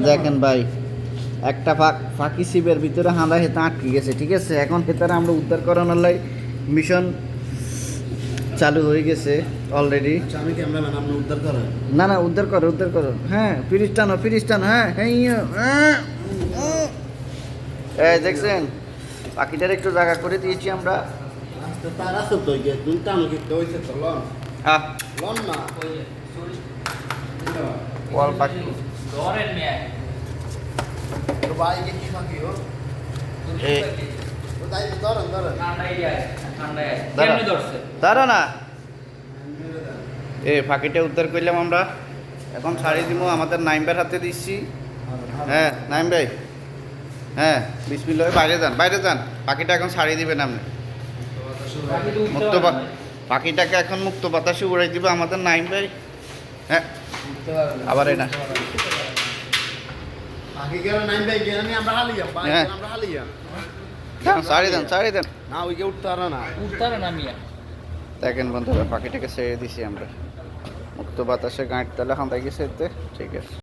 দেখেন ভাই একটা ফাঁকি শিবের ভিতরে হাঁদা হেতা আটকে গেছে, ঠিক আছে। এখন হেতারা আমরা উদ্ধার করানোর লাই মিশন চালু হয়ে গেছে অলরেডি। আমি ক্যামেরাম্যান, আপনি উদ্ধার করেন। না না, উদ্ধার করো। হ্যাঁ, ফিরিস টানো। হ্যাঁ হ্যাঁ, এই দেখছেন পাখিটার একটু জায়গা করে দিয়েছি আমরা। আস্তে তার আছে তো, গিয়ে দুই টানো কিনতে হয়েছে তো, লন হ্যাঁ, লন না ওয়াল পাখি ধরেন মিয়া তো বাইকে কি ফাঁকি ও এই ও তাই তো ধরেন ঠান্ডায় যায় ঠান্ডায় কেমনে ধরছে দাঁড়া না। এ ফাঁকিটা উদ্ধার করলাম আমরা, এখন ছাড়িয়ে দিব। আমাদের নাইমবার হাতে দিচ্ছি। হ্যাঁ নাইম ভাই, হ্যাঁ বিসমিল্লাহ, বাইরে যান। পাখিটা এখন ছাড়িয়ে দিবেন আপনি। মুক্ত পাখিটাকে এখন মুক্ত বাতাসে উড়াই দিবে আমাদের নাইম ভাই। হ্যাঁ আবার এটা বাকি গেল নাইন ভাই গেল নি, আমরা হালিয়া বাইক হ্যাঁ। আমরা হালিয়া ছাড়িয়ে দেন। না ওই কে উঠতে পারে না। উঠতারে না মিয়া দেখেন বন্ধুরা, পাখিটাকে ছেড়ে দিছি আমরা মুক্ত বাতাসে। গাঁট তালে হাঁদাই গেছে এতে, ঠিক আছে।